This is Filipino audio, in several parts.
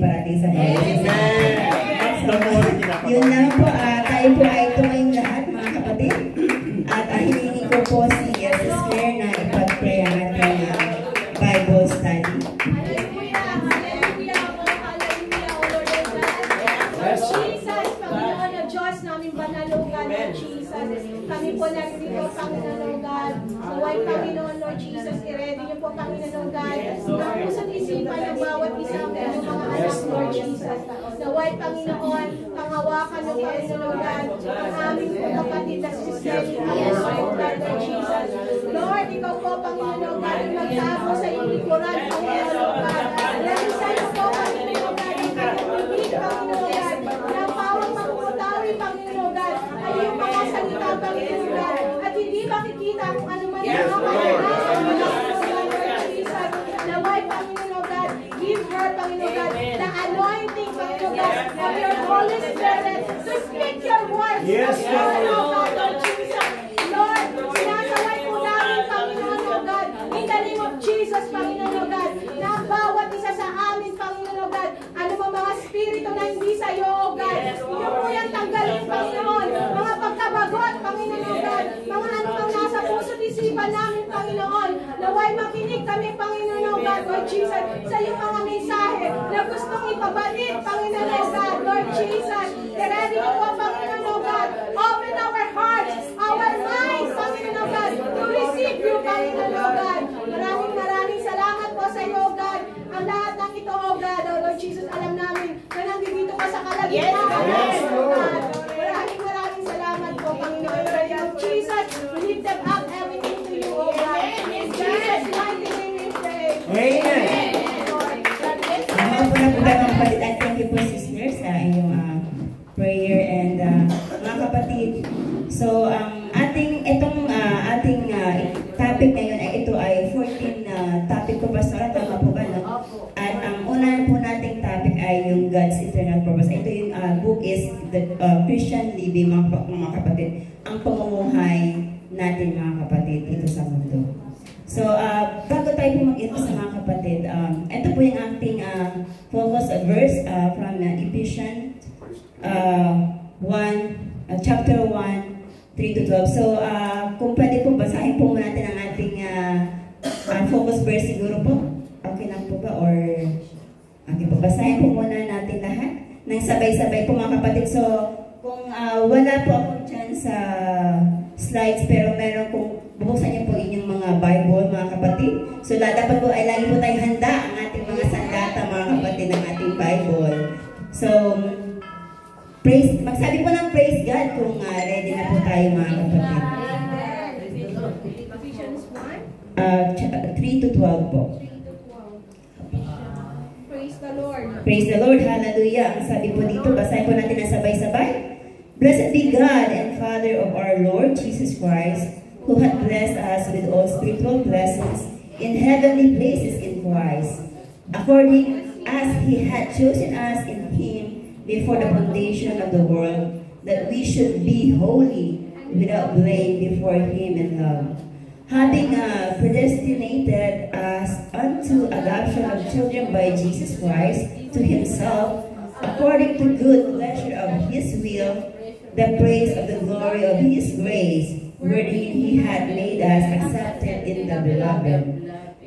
parating sa Bible. So, yun lang po, tayo po ay tumayong lahat mga kapatid. At hiningi ko po si Sis Claire na ipag-pray ang ating Bible study. Kami po nandito, Panginoon God. Naway, Panginoon, Lord Jesus, i-ready niyo po, Panginoon God. Ang pusong isipan ng bawat isang ng mga anak, Lord Jesus. Naway, Panginoon, panghawakan ng Panginoon God, ang aming po kapatid na si Sister Lord Jesus. Lord, ikaw po, Panginoon God, ang magtago sa iyong likuran, Panginoon God. Lalisan mo po, Panginoon God, ang kanyang bibig, Panginoon God. Napawang magputawi, Panginoon God, ay iyong mga salita, Panginoon God, at hindi makikita kung ano man ang mga naway, Panginoon God, give her, Panginoon God, the anointing, Panginoon God, of your Holy Spirit to speak your words, Panginoon God, Lord Jesus. Lord, sinasaway po namin, Panginoon God, in the name of Jesus, Panginoon God, na bawat isa sa amin, Panginoon God, ano mga spirito na hindi sa iyo, O God, iyo po yan tanggalin, Panginoon, mga pagkabagot, Panginoon God, mga anumang nasa puso't isipan namin, Panginoon, naway makinig kami, Panginoon God, Lord Jesus, sa iyong mga mensahe na gustong ipabatid, Panginoon God, Lord Jesus, ready mo po, Panginoon God, open our hearts, our minds, Panginoon God, to receive you, Panginoon God. Maraming salamat po sa iyo, God. Ang lahat ng ito, O God, O Lord Jesus, alam namin na nandito ka sa kalagitnaan. Yes, Lord. Maraming salamat po, Panginoon. In the name of Jesus, we lift them up everything to you, O God. In Jesus' mighty name we pray. Amen. Thank you po, sisters, sa inyong prayer and mga kapatid. So, ating topic ngayon ay ito ay 14 topic po, Pastor. Tama po ba, no? At ang unahan po nating topic ay yung God's eternal purpose. Ito yung book is the Christian Living, mga kapatid. Ang pamumuhay natin, mga kapatid, dito sa mundo. So, bago tayo po mag-ito sa mga kapatid, ito po yung ating focus verse from Ephesians 1, chapter 1, 3-12. So, kung pwede po, basahin po muna natin ang ating focus verse siguro po. Okay lang po ba? Or, okay po, basahin po muna natin lahat nang sabay-sabay po, mga kapatid. So, kung wala po ako dyan sa slides, pero meron kung bubuksan niyo po inyong mga Bible, mga kapatid. So, dapat po ay lagi po tayong handa ang ating mga sandata, mga kapatid, ng ating Bible. So, magsabi po ng praise God kung ready na po tayo, mga kapatid. Ephesians 1? 3-12 po. Praise the Lord. Praise the Lord. Hallelujah. Ang sabi po dito, basahin po natin ang sabay-sabay. Blessed be God and Father of our Lord Jesus Christ, who hath blessed us with all spiritual blessings in heavenly places in Christ, according as He had chosen us in Him before the foundation of the world, that we should be holy without blame before Him in love, having predestinated us unto adoption of children by Jesus Christ to Himself, according to good pleasure of His will, the praise of the glory of His grace, wherein He had made us accepted in the Beloved,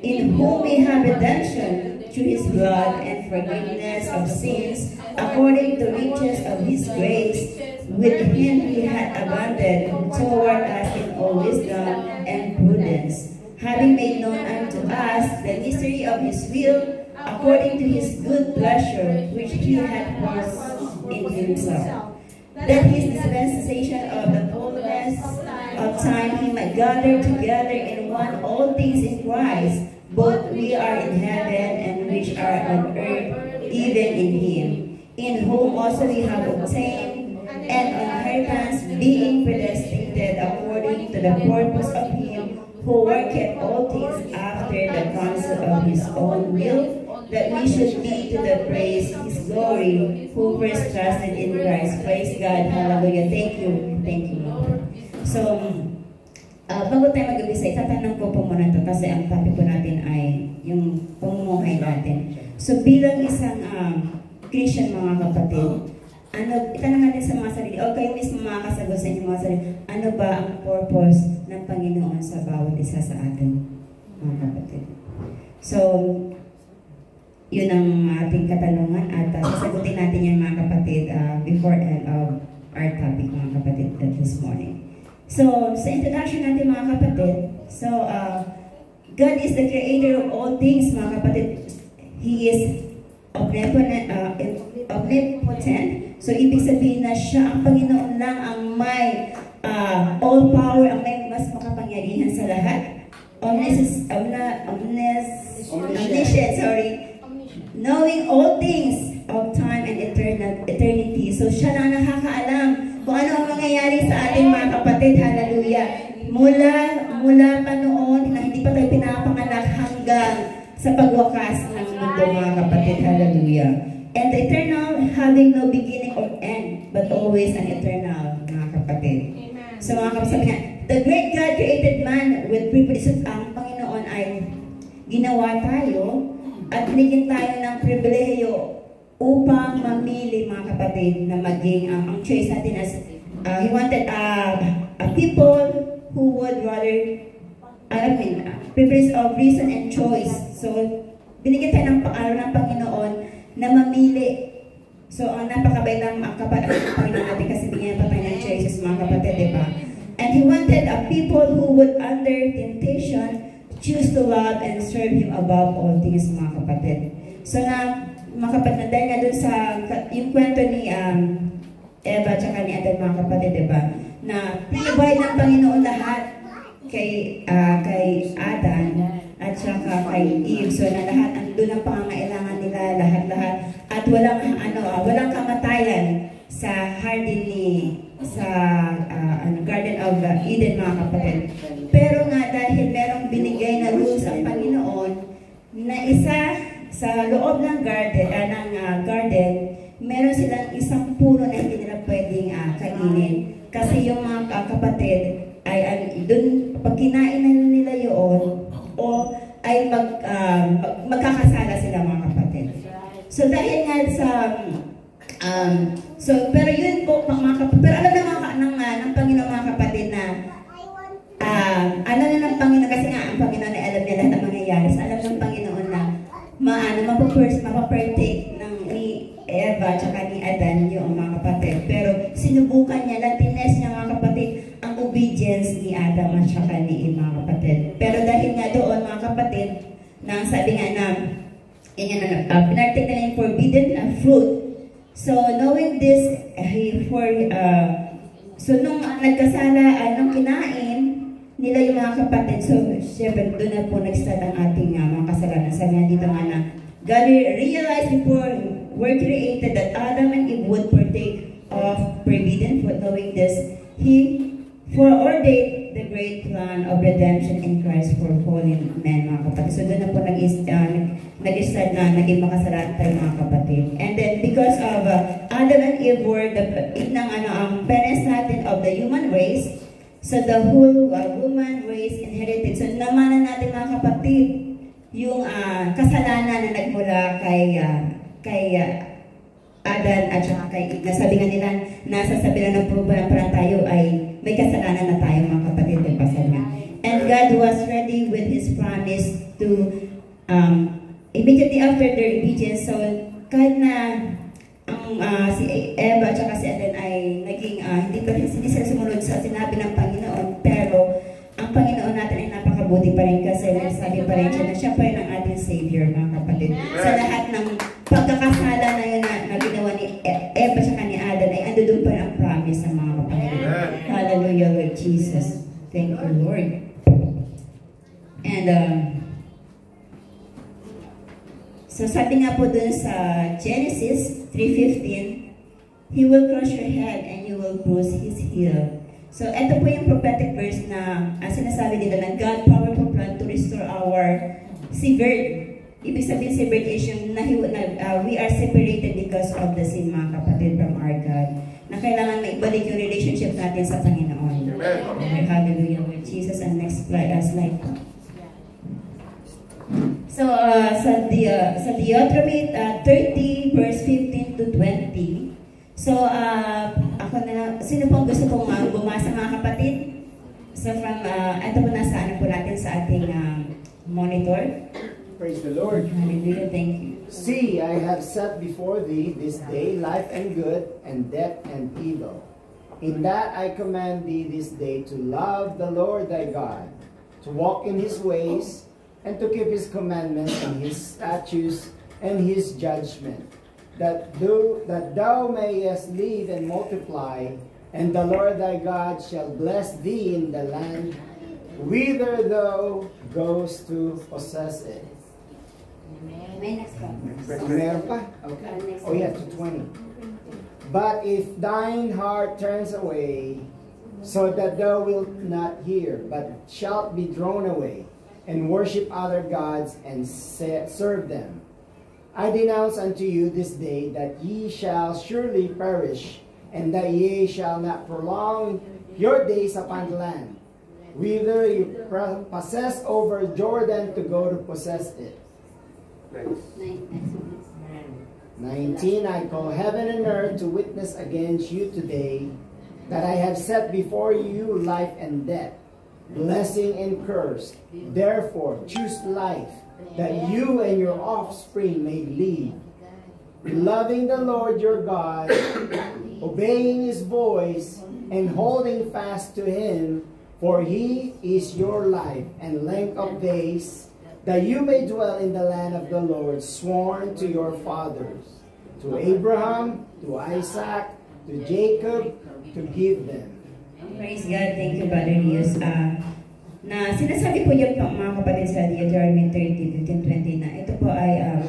in whom we have redemption through His blood and forgiveness of sins, according to riches of His grace, with Him He had abundant toward us in all wisdom and prudence, having made known unto us the mystery of His will, according to His good pleasure, which He had purposed in Himself, that His dispensation of the fullness of time He might gather together in one all things in Christ, both we are in heaven and which are on earth, even in Him, in whom also we have obtained an inheritance, being predestinated according to the purpose of Him who worketh all things after the counsel of His own will, that we should be to the praise His glory, who first trusted in Christ. Praise God. Hallelujah. Thank you. Thank you, Lord. So, bago tayo mag-umpisa, itatanong ko po muna ito kasi ang topic po natin ay yung pamumuhay natin. So, bilang isang Christian, mga kapatid, itanong natin sa mga sarili, o kayo mismo makakasagot sa inyong mga sarili, ano ba ang purpose ng Panginoon sa bawat isa sa atin, mga kapatid? So, yun ang ating katanungan at sasagutin natin yan, mga kapatid, before end of our topic, mga kapatid, this morning. So, sa introduction natin, mga kapatid, so, God is the creator of all things, mga kapatid. He is omnipotent. So, ibig sabihin na siya ang Panginoon lang ang may all power, ang may mas makapangyarihan sa lahat. Omniscient, knowing all things of time and eternity. So, siya lang nakakaalam kung ano ang mangyayari sa ating mga kapatid. Hallelujah. Mula pa noon, na hindi pa tayo pinapanganak hanggang sa pagwakas ng mundo, mga kapatid. Hallelujah. And the eternal, having no beginning or end, but always an eternal, mga kapatid. Amen. So mga kapatid, sabi nga, the great God created man with privilege. Ang Panginoon ay ginawa tayo at binigyan tayo ng pribilehiyo upang mamili, mga kapatid, na maging ang choice natin as He wanted a people who would rather, privilege of reason and choice. So, binigyan tayo ng Panginoon na mamili. So, ang napakabait ng Panginoon natin kasi bigyan pa tayo ng choices, mga kapatid, di ba? And He wanted a people who would, under temptation, choose to love and serve Him above all things, mga kapatid. So, mga kapatid, dahil nga dun sa, yung kwento ni Eva at saka ni Adam, mga kapatid, di ba? Na pinabay ng Panginoon lahat kay Adan at saka kay Eve. So na lahat andun ang pangangailangan nila, lahat-lahat, at walang kamatayan sa Garden of Eden, mga kapatid. Pero nga dahil merong binigay na rules ang Panginoon na isa sa loob ng garden, meron silang isang puno na hindi nila pwedeng kainin. Kasi yung mga kapatid ay dun, pag kinain na nila yun, ay magkakasala sila, mga kapatid. So dahil nga sa pero yun po, mga kapatid, pero alam ng Panginoon, mga kapatid, na alam na ng Panginoon, kasi nga ang Panginoon ay alam niya lahat ang mangyayari. So alam ng Panginoon na mapapartake ni Eva at saka ni Adan yung mga kapatid. Pero sinubukan niya, tinest niya, mga kapatid, ang obedience ni Adam at saka ni Eve, mga kapatid. Pero dahil nga doon, mga kapatid, na sabi nga na pinartake na yung forbidden fruit. So knowing this, so nung nagkasala, nung kinain nila yung mga kapatid, so syempre doon na po nag-start ang ating mga kasalanan. Sabi nga dito nga na God realized before were created that Adam and Eve would partake of forbidden fruit. Knowing this, He foreordained the great plan of redemption in Christ for fallen men, mga kapatid. So doon na po nag-start na naging makasalanan tayo, mga kapatid. And then because of Adam and Eve were ang parents natin of the human race, so the whole human race inherited. So namanan natin, mga kapatid, yung kasalanan na nagmula kay Adan at saka kay Eve. Nasabi nga nila, nasasabi na ng pruba na parang tayo ay may kasalanan na tayo, mga kapatid, din pa sabi nga. And God was ready with His promise to immediately after their obedience. So kahit na si Eva at saka si Adan ay naging hindi sila sumunod sa sinabi ng Panginoon, pero ang Panginoon natin ay napakabuti pa rin kasi sabi pa rin siya na siya pa rin ang ating Savior, mga kapatid. Sa lahat ng pagkakasala na yun na ginawa ni Eva at saka ni Adan ay ando doon pa rin ang promise ng mga kapatid. Hallelujah, Lord Jesus. Thank you, Lord. And so sabi nga po dun sa Genesis 3:15, He will crush your head and you will bruise His heel. So ito po yung prophetic verse na sinasabi nila na God powerful plan to restore our severed. Ibig sabihin severed is yung we are separated because of the sin, mga kapatid, from our God. Na kailangan maibalik yung relationship natin sa Panginoon. Amen. Hallelujah, Lord Jesus. And next slide. So sa Deuteronomy 30 verse 15 to 20. So, ako na, sino pong gusto pong bumasa mga kapatid? So from, ito po nasa ano po natin sa ating monitor. Praise the Lord. Hallelujah, thank you. See, I have set before thee this day life and good, and death and evil. In that I command thee this day to love the Lord thy God, to walk in his ways, and to keep his commandments and his statutes and his judgment, that thou mayest live and multiply, and the Lord thy God shall bless thee in the land whither thou goest to possess it. May next one. Meron pa? Okay. Oh yeah, to 20. But if thine heart turns away, so that thou wilt not hear, but shalt be drawn away, and worship other gods, and serve them, I denounce unto you this day that ye shall surely perish, and that ye shall not prolong your days upon the land, whither you possess over Jordan to go to possess it. 19, I call heaven and earth to witness against you today, that I have set before you life and death, blessing and curse. Therefore choose life, that you and your offspring may live, loving the Lord your God, obeying his voice, and holding fast to him, for he is your life and length of days, that you may dwell in the land of the Lord, sworn to your fathers, to Abraham, to Isaac, to Jacob, to give them. Praise God, thank you, Brother Rios. Na sinasabi po yan po mga kapatid sa Deuteronomy 30, 15, 20 na ito po ay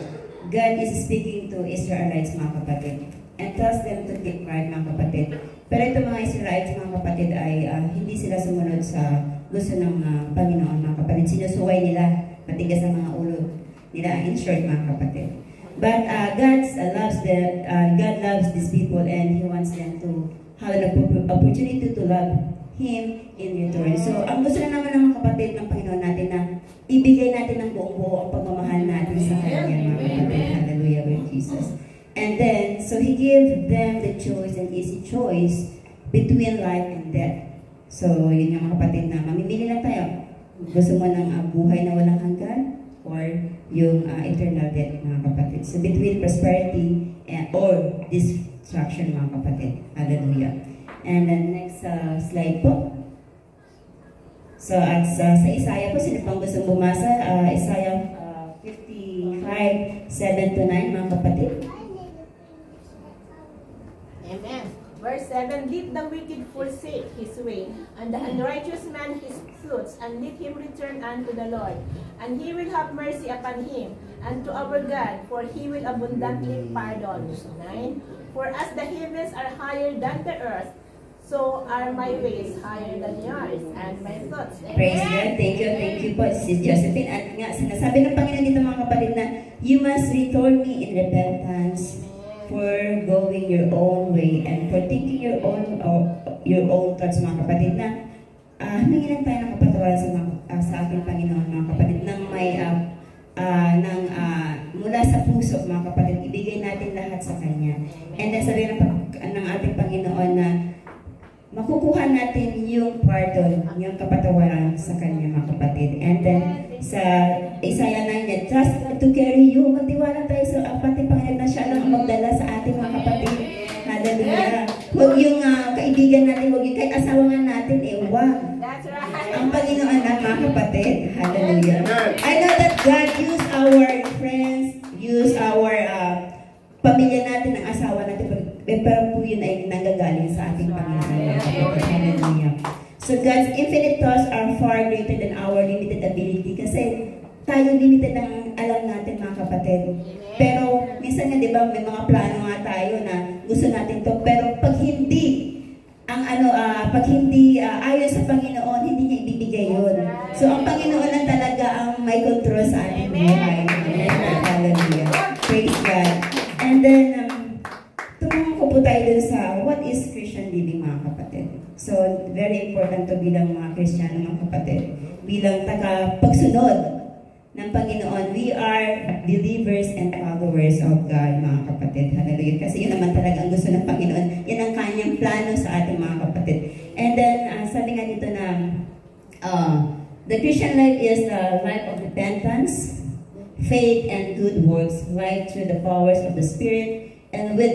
God is speaking to Israelites mga kapatid and tells them to keep quiet mga kapatid. Pero ito mga Israelites mga kapatid ay hindi sila sumunod sa gusto ng Panginoon mga kapatid. Sinusuway nila, matigas ang mga ulo nila, in short mga kapatid. But God loves these people and He wants them to have an opportunity to love Him in return. So, ang gusto na naman ng mga kapatid ng Panginoon natin na ibigay natin ng buong buo ang pagmamahal natin sa Kanya, mga kapatid. Hallelujah, Lord Jesus. And then, so He gave them the choice, an easy choice, between life and death. So, yun yung mga kapatid na mamimili lang tayo. Gusto mo ng buhay na walang hanggan or yung eternal death, mga kapatid. So, between prosperity or destruction, mga kapatid. Hallelujah. And then next slide po. So at sa Isaiah po, sino pang gusto bumasa? Isaiah 55, 7 to 9, mga kapatid. Amen. Verse 7, let the wicked forsake his way, and the unrighteous man his thoughts, and let him return unto the Lord. And he will have mercy upon him, and to our God, for he will abundantly pardon. 9, for as the heavens are higher than the earth, so are my ways higher than yours, and my thoughts. Amen. Praise God. Thank you po, Sis Josephine. At nga, sinasabi ng Panginoon dito mga kapatid na, you must return me in repentance for going your own way and for thinking your own thoughts, mga kapatid, na hingilan tayo ng kapatawaran sa ating Panginoon, mga kapatid, nang may mula sa puso, mga kapatid, ibigay natin lahat sa Kanya. And then sabi ng ating Panginoon na makukuha natin yung pardon, yung kapatawaran sa Kanya, mga kapatid. And then, sa Isaiah 9, trust God to carry you. Magtiwala tayo sa ating Panginoon na siya lang magdala sa ating mga kapatid. Hallelujah. Huwag yung kaibigan natin, huwag yung kahit asawa nga natin, wag. That's right. Ang Panginoon na, mga kapatid. Hallelujah. I know that God use our friends, use our pamilya natin, ang asawa natin, pero po yun ay nanggagaling sa ating Panginoon. Hallelujah. So God's infinite thoughts are far greater than our limited ability. Kasi tayo limited ang alam natin, mga kapatid. Pero minsan nga, di ba, may mga plano nga tayo na gusto natin to. Pero pag hindi ayon sa Panginoon, hindi niya ibibigay yun. So ang Panginoon lang talaga ang may control sa ating buhay. Hallelujah. Praise God. And then, tumulong ko po tayo dun sa what is Christian living, mga kapatid. So, very important to bilang mga Kristiyano, mga kapatid. Bilang taga-pagsunod ng Panginoon. We are believers and followers of God, mga kapatid. Hallelujah. Kasi yun naman talaga ang gusto ng Panginoon. Yan ang kanyang plano sa ating mga kapatid. And then, sabi nga dito na, the Christian life is a life of repentance, faith, and good works, right through the powers of the Spirit, and with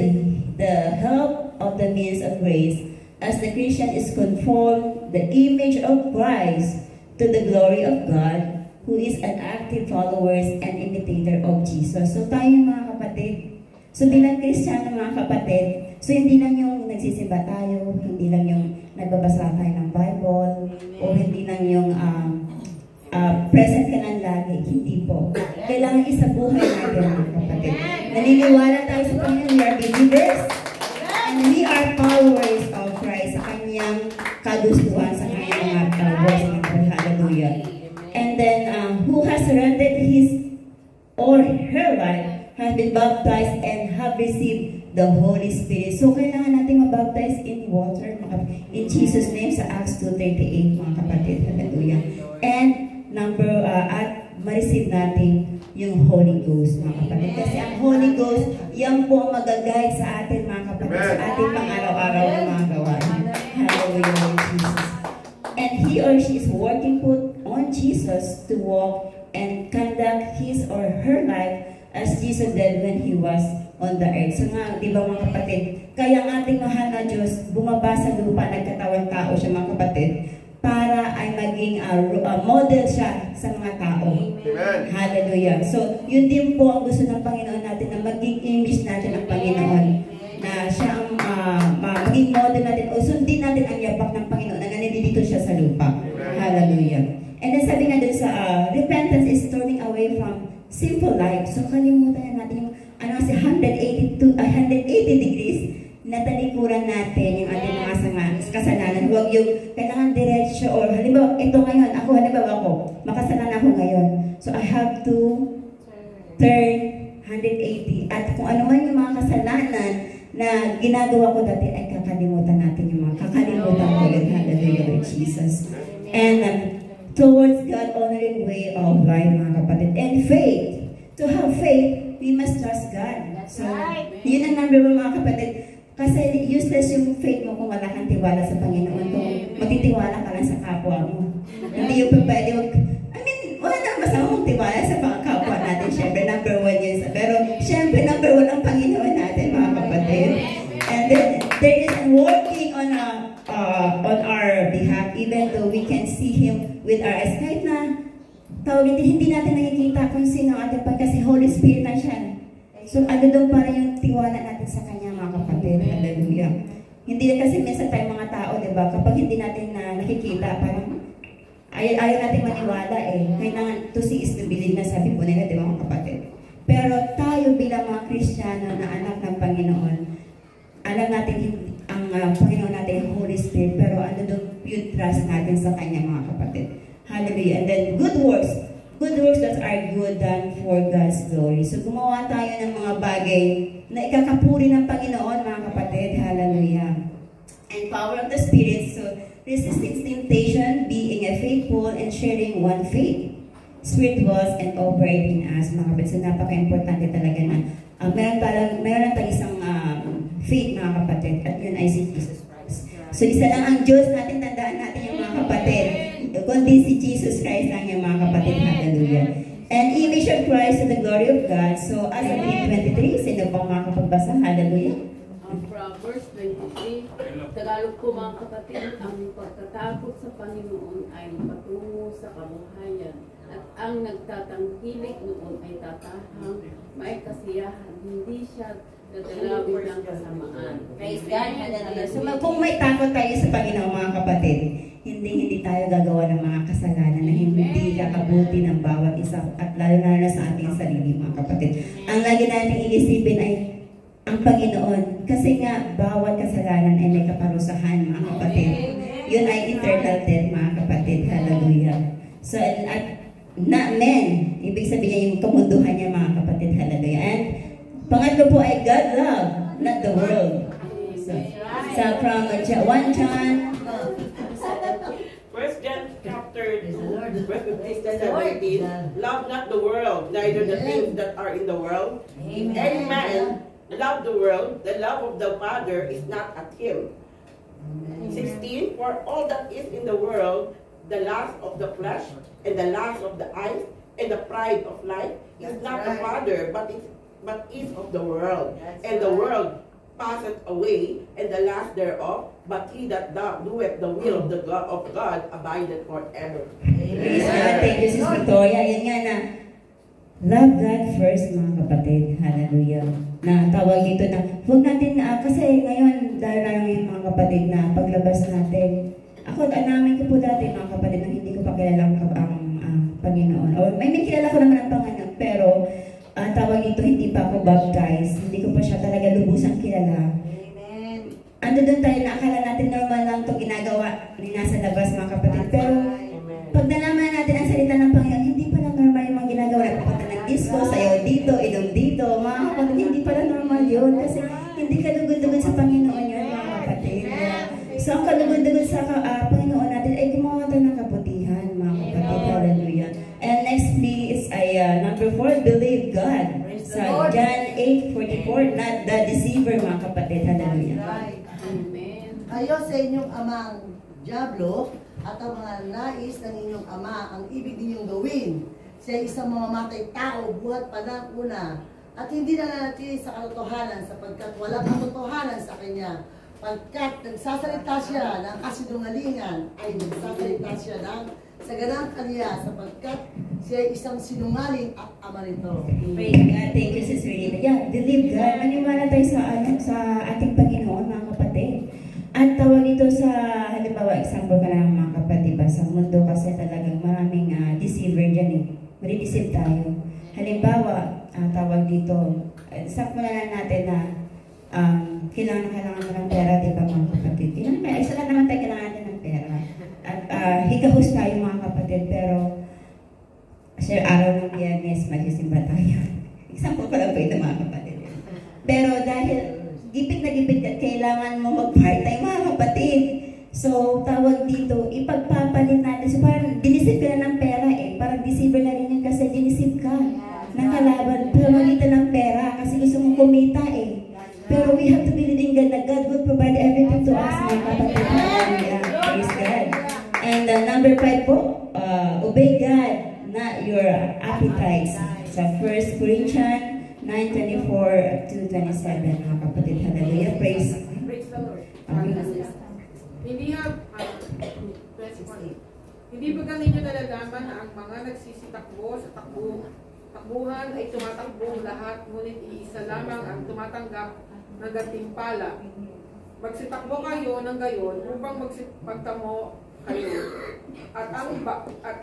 the help of the means of grace, as the Christian is conformed the image of Christ to the glory of God, who is an active followers and imitator of Jesus. So tayo mga kapatid, so bilang Kristiyano mga kapatid, so hindi lang yung nagsisimba tayo, hindi lang yung nagbabasa tayo ng Bible, o hindi lang yung present ka lang lagi, hindi po. Kailangan isabuhay natin mga kapatid. Naniniwala tayo sa Panginoon, we are believers, and we are followers of Christ sa kanyang kagustuhan, sa kanyang mga works ng Hallelujah. And then, who has surrendered his or her life, has been baptized and have received the Holy Spirit. So, kailangan natin mabaptize in water, in Jesus' name, sa Acts 2:38, mga kapatid. Hallelujah. And, at ma-receive natin yung Holy Ghost, mga kapatid. Kasi ang Holy Ghost, yan po ang mag-guide sa atin, mga kapatid, sa ating pang-araw-araw na mga gawain. Hallelujah, Jesus. And he or she is working on Jesus to walk and conduct his or her life as Jesus did when he was on the earth. So nga, di ba mga kapatid, kaya ang ating mahal na Diyos bumaba sa lupa, nagkatawang tao siya mga kapatid, para ay maging model siya sa mga tao. Amen. Hallelujah. So, yun din po ang gusto ng Panginoon natin, na maging image natin ng Panginoon, na siya ang maging model natin, o sundin natin ang yapak ng Panginoon na nandito siya sa lupa. Hallelujah. And then sabi nga dun sa repentance is turning away from sinful life. So kalimutan na natin yung kasi 180 degrees na talikuran natin yung ating mga kasalanan. Huwag yung kailangan diretsyo, or halimbawa, ito ngayon, halimbawa makasalanan ako ngayon. So I have to turn 180. At kung ano man yung mga kasalanan na ginagawa ko dati, ay kakalimutan natin yung mga kakalimutan ko yun. Hallelujah, Lord Jesus. And towards God-honoring way of life, mga kapatid. And faith. To have faith, we must trust God. So, yun ang number one, mga kapatid. Kasi useless yung faith mo kung wala kang tiwala sa Panginoon. Kung matitiwala ka lang sa kapwa mo. Hindi yung pwede wala na masama mong tiwala sa mga kapwa natin. Siyempre, number one yun. Pero, siyempre, number one ang Panginoon natin, mga kapatid. And then, there is working on our behalf, even though we can see Him with our eyes. Kahit na, hindi natin nakikita kung sino ating kasi Holy Spirit na siya. So, doon para yung tiwala natin sa Kanya, mga kapatid. Hallelujah. Hindi kasi minsan tayo mga tao, diba? Kapag hindi natin nakikita, parang ayaw natin maniwala Kailangan to see is to believe na sabi po nila, diba mga kapatid? Pero tayo bilang mga Kristiyano na anak ng Panginoon, alam natin ang Panginoon natin, yung Holy Spirit, pero doon yung trust natin sa Kanya, mga kapatid. Hallelujah. And then, good works that are good done for God's glory. So, gumawa tayo ng mga bagay na ikakapuri ng Panginoon, mga kapatid. Hallelujah. And power of the Spirit. So, resisting temptation, being a faithful, and sharing one faith. Spirit was and operating as, mga kapatid. So, napaka-importante talaga na meron tayong isang faith, mga kapatid. At yun ay si Jesus Christ. So, isa lang ang Diyos natin, tandaan natin yung mga kapatid. Kundi si Jesus Christ lang yung mga kapatid. Hallelujah. And image of Christ to the glory of God. So, as of 23, sino pang mga kapagbasa? Hallelujah. From verse 23, Tagalog po mga kapatid, ang pagtatakot sa Panginoon ay patungo sa kabuhayan. At ang nagtatangkilik noon ay tatahang may kasiyahan. Hindi siya dadalawin ng kasamaan. Praise God. Hallelujah. So, kung may takot tayo sa Panginoon, mga kapatid, hindi tayo gagawa ng mga kasalanan na hindi kakabuti ng bawat isa, at lalo na sa ating sarili, mga kapatid. Ang lagi natin iisipin ay ang Panginoon, kasi nga bawat kasalanan ay may kaparusahan, mga kapatid. Yun ay eternal death, mga kapatid. Hallelujah. So, at not men, ibig sabihin yung kamunduhan niya, mga kapatid. Hallelujah. And pangatlo po ay God love, not the world. So from 1 John 1 John chapter 2 verse 15 to 17, love not the world, neither the things that are in the world. If any man love the world, the love of the Father is not at him. 16, for all that is in the world, the lust of the flesh, and the lust of the eyes, and the pride of life, is not the Father, but is of the world. And the world passeth away, and the lust thereof, but he that doeth the will of God abideth forever. Praise God. Thank you, Sis Victoria. Yan nga na, love God first, mga kapatid. Hallelujah. Na tawag dito na, huwag natin kasi ngayon, dahil na yung mga kapatid na paglabas natin, ako, namin ko po dati, mga kapatid, na hindi ko pa kilala ang Panginoon. O, may kilala ko naman ang Panginoon, pero tawag dito, hindi pa ako baptized. Hindi ko pa siya talaga lubusang kilala. Amen. Ando doon tayo na akala natin normal lang ito ginagawa ni nasa labas, mga kapatid. Pero pag nalaman natin ang salita ng Panginoon, hindi pala normal yung mga ginagawa. Pupunta ng disco, sayaw dito, inom dito. Mga kapatid, hindi pala normal yun. Kasi hindi ka lugod-lugod sa Panginoon yun, mga kapatid. So ang kalugod-lugod sa Panginoon natin ay gumawa tayo ng kabutihan, mga kapatid. Hallelujah. And nextly is number 4, believe God. Sa John 8:44, not the deceiver, mga kapatid. Hallelujah. Amen. Kayo sa inyong amang Diablo at ang mga nais ng inyong ama ang ibig ninyong gawin. Siya isang mamamatay tao buhat pa ng una at hindi na nanatili sa katotohanan sapagkat walang katotohanan sa kanya. Pagkat nagsasalita siya ng kasinungalingan ay nagsasalita siya ng sa ganang kanya sapagkat siya isang sinungaling at ama nito. Praise God. Thank you, Sister Rita. Yeah, believe God. Maniwala tayo sa ating Panginoon, mga kapatid. At tawag ito sa, halimbawa, example ka lang, mga kapatid, ba? Sa mundo kasi talagang maraming deceiver dyan eh. Marideceive tayo. Halimbawa, tawag dito, sakto na lang natin na kailangan mo ng pera, di ba, mga kapatid? Isa lang naman tayo kailangan natin ng pera. At higahus tayo, mga kapatid, pero sir, araw ng Biyernes, magsisimba tayo. Example ko lang po ito, mga kapatid. Pero dahil gipit na gipit at kailangan mo mag-part-time, mga kapatid. So, tawag dito, ipagpapalit natin. So, parang dinisip ka na ng pera eh. Parang deceiver na rin yun kasi dinisip ka ng kalaban. Pamalitan ng pera kasi gusto mong kumita eh. Pero we have to believe in God that God will provide everything to us, mga kapatid. Hallelujah. Praise God. And number 5 po, obey God, not your appetites. Sa 1 Corinthians 9:24 to 27, mga kapatid. Hallelujah. Praise the Lord. Hindi ba ninyo nalalaman na ang mga nagsisitakbo sa takbuhan ay tumatakbong lahat, ngunit iisa lamang ang tumatanggap ng gantimpala. Magsitakbo kayo ng gayon upang magsipagtamo kayo. At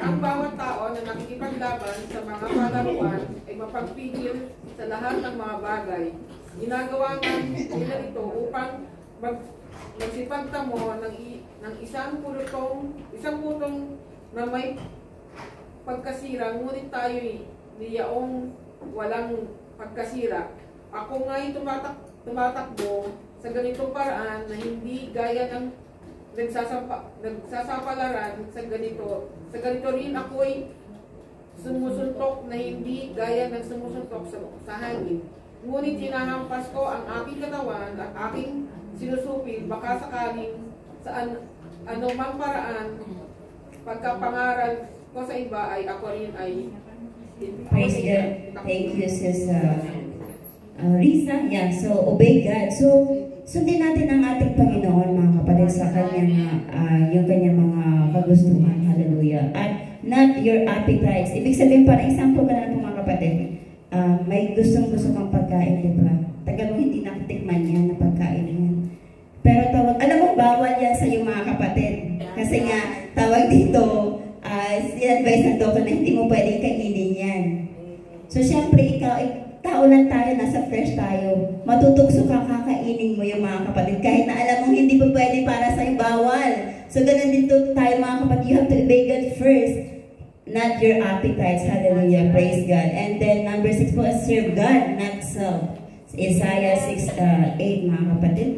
ang bawat tao na nakikipaglaban sa mga palaruan ay mapagpigil sa lahat ng mga bagay. Ginagawa nila ito upang magsipagtamo ng isang putong na may pagkasira, ngunit tayo'y niyaong walang pagkasira. Ako nga'y tumatakbo sa ganitong paraan na hindi gaya ng nagsasapalaran sa ganito. Sa ganito rin ako'y sumusuntok na hindi gaya ng sumusuntok sa hangin. Ngunit hinahampas ko ang aking katawan at aking sinusupil, baka sakaling sa anumang paraan pagkapangaral ko sa iba ay ako rin ay praise God. Thank you, Sis Risa. Yeah, so obey God. So, sundin natin ang ating Panginoon, mga kapatid, sa kanyang, yung kanyang mga kagustuhan. Hallelujah. At not your appetites. Ibig sabihin, para example ka na po, mga kapatid, may gustong-gusto kang pagkain, di ba? Tagal mo hindi nakatikman yan na pagkain yan. Pero tawag, alam mo, bawal yan sa iyong mga kapatid. Kasi nga, tawag dito, sin-advise ng doktor na hindi mo pwedeng kainin yan. So, syempre, ikaw, tao lang tayo, nasa fresh tayo. Matutukso ka, kakainin mo yung mga kapatid. Kahit na alam mo, hindi pa pwede para sa'yo, bawal. So, ganun din tayo, mga kapatid. You have to obey God first, not your appetites. Hallelujah. Praise God. And then, number 6 po, serve God, not self. Isaiah 6:8, mga kapatid.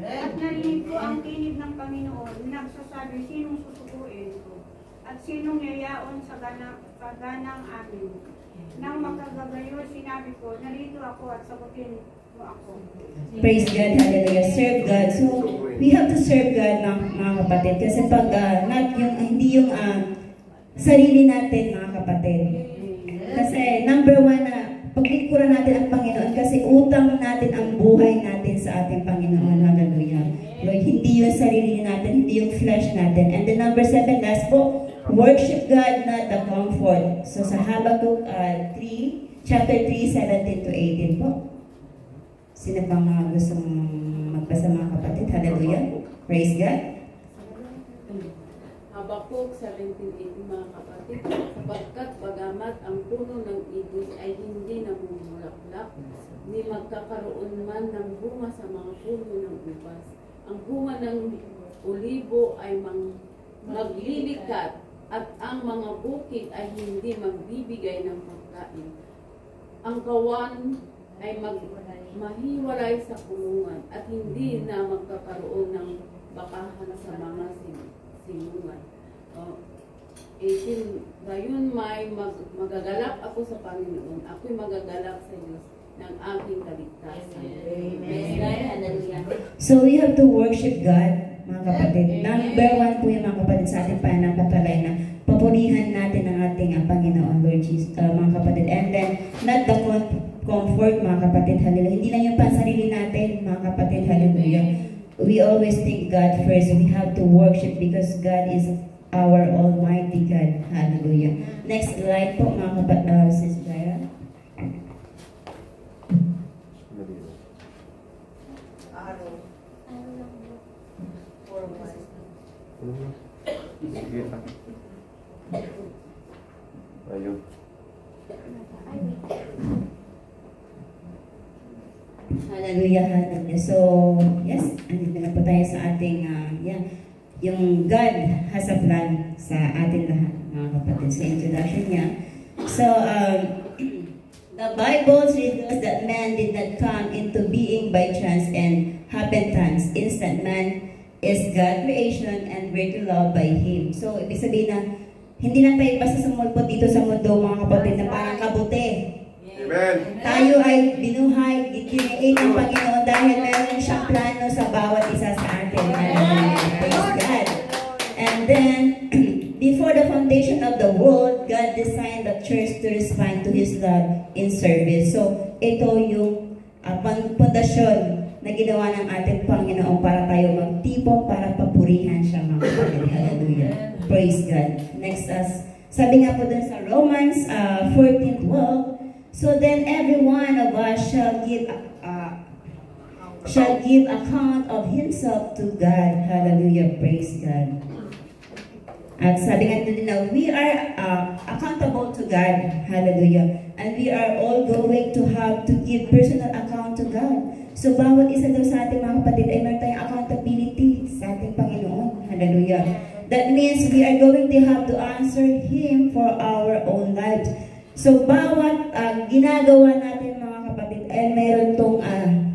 At narinig ko ang tinig ng Panginoon, nagsasabi, sinong susukuin ko? at sinong yayaon sa ganang amin. Nang magkagagayon, sinabi ko, narito ako at sagutin mo ako. Praise God, hallelujah. Serve God. So, we have to serve God, mga kapatid. Kasi pag, hindi yung sarili natin, mga kapatid. Kasi, number one na, paglingkuran natin ang Panginoon kasi utang natin ang buhay natin sa ating Panginoon. Hallelujah. Lord, hindi yung sarili natin, hindi yung flesh natin. And then number 7, last po, worship God, not the comfort. So sa Habakkuk 3, chapter 3, 17 to 18 po. Sino pang mga gustong magbasa, mga kapatid? Hallelujah. Praise God. Habakkuk 17:18, mga kapatid, sapagkat bagamat ang puno ng igos ay hindi namumulaklak, ni magkakaroon man ng bunga sa mga puno ng ubas. Ang bunga ng olibo ay maglilikat, at ang mga bukid ay hindi magbibigay ng pagkain. Ang kawan ay mahiwalay sa kulungan, at hindi na magkakaroon ng bakahan sa mga silungan. 18, gayon may magagalak ako sa Panginoon. Ako'y magagalak sa Diyos ng aking kaligtasan. Amen. So we have to worship God, mga kapatid. Number one po yung mga kapatid sa ating pananampalataya na papurihan natin ang ating Panginoon, Lord Jesus, mga kapatid. And then, not the comfort, mga kapatid. Hallelujah. Hindi lang yung pansarili natin, mga kapatid. Hallelujah. We always think God first. We have to worship because God is our Almighty God. Hallelujah. Next slide po, mga kapatid. Sis Clara. Ayun. Hallelujah, hallelujah. So, yes, andito na po tayo sa ating, yung God has a plan sa atin lahat, mga kapatid, sa introduction niya. So, the Bible reveals that man did not come into being by chance and happenstance. Instead, man is God's creation and we're to love by Him. So, ibig sabihin na, hindi lang tayo basta sumulpot dito sa mundo, mga kapatid, na parang kabuti. Amen. Tayo ay binuhay, ikinain ng Panginoon dahil meron siyang plano sa bawat isa sa atin. Praise God. And then, before the foundation of the world, God designed the church to respond to His love in service. So, ito yung pundasyon na ginawa ng ating Panginoon para tayo magtipon, para papurihan siya, mga kapatid. Hallelujah. Praise God. Next, sabi nga po dun sa Romans 14:12, so then every one of us shall give account of himself to God. Hallelujah. Praise God. At sabi nga din na we are accountable to God. Hallelujah. And we are all going to have to give personal account to God. So bawat isa daw sa ating mga kapatid ay meron tayong accountability sa ating Panginoon. Hallelujah. That means we are going to have to answer Him for our own lives. So, bawat ginagawa natin, mga kapatid, ay meron tong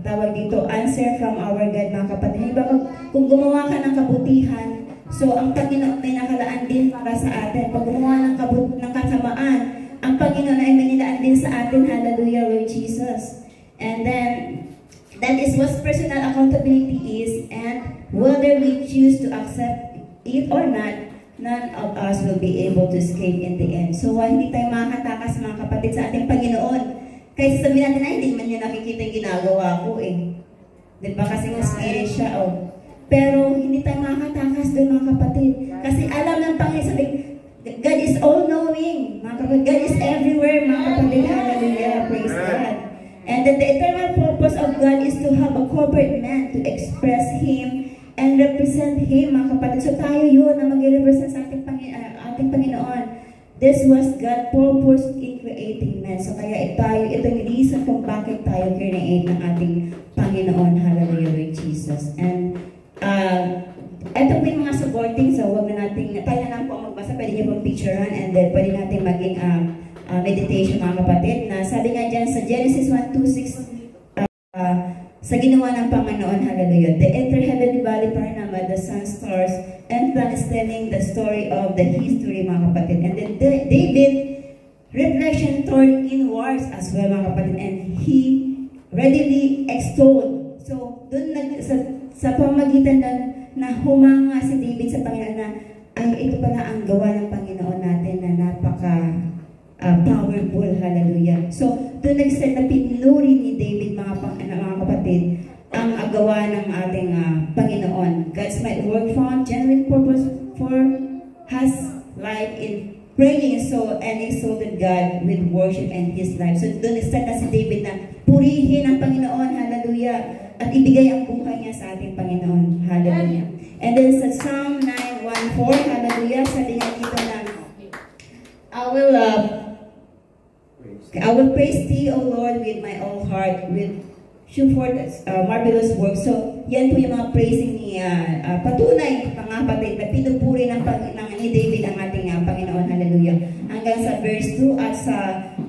tawag dito, answer from our God, mga kapatid. Diba, kung gumawa ka ng kabutihan, so ang Panginoon ay nakalaan din para sa atin. Pag gumawa ng kasamaan, ang Panginoon ay manilaan din sa atin. Hallelujah, Lord Jesus. And then, that is what personal accountability is, and whether we choose to accept it or not, none of us will be able to escape in the end. So, hindi tayo makakatakas, mga kapatid, sa ating Panginoon. Kaya sabihin natin, ay, hindi man niya nakikita yung ginagawa ko eh. Diba? Kasi nga spirit siya, oh. Pero, hindi tayo makakatakas doon, mga kapatid. Kasi alam ng Panginoon, sabi, God is all-knowing, mga kapatid. God is everywhere, mga kapatid. Hallelujah. Praise God. And then the eternal purpose of God is to have a corporate man to express Him and represent Him, mga kapatid. So tayo yun na mag-represent sa ating Panginoon. This was God's purpose in creating man. So kaya ito yung reason kung bakit tayo create ng ating Panginoon. Hallelujah, Lord Jesus. And ito po yung mga supporting. So huwag na natin, tayo na lang po magbasa. Pwede niyo pong picturean and then pwede natin maging meditation, mga kapatid. Na sabi nga dyan sa Genesis 1:26, sa ginawa ng Panginoon, hallelujah. The enter heavenly valley, Paranama, the sun, stars, and second plan is telling the story of the history, mga kapatid. And then David, reflection turned inwards as well, mga kapatid. And he readily extolled. So, doon sa pamagitan na humanga si David sa Panginoon na ay ito pala ang gawa ng Panginoon natin na napaka powerful, hallelujah. So, doon nag-set na pinuri ni David, mga kapatid, ang agawa ng ating Panginoon. God's might work found genuine purpose for has life in praying so and exalted God with worship and His life. So, doon nag-set na si David na purihin ang Panginoon, hallelujah, at ibigay ang buhay niya sa ating Panginoon, hallelujah. And then sa Psalm 9:1-4, hallelujah, sabi nga dito na I will praise Thee, O Lord, with my whole heart, with show forth marvelous work. So, yan po yung mga praising ni patunay, mga kapatid, na pinupuri ng ni David ang ating Panginoon, hallelujah. Hanggang sa verse 2 at sa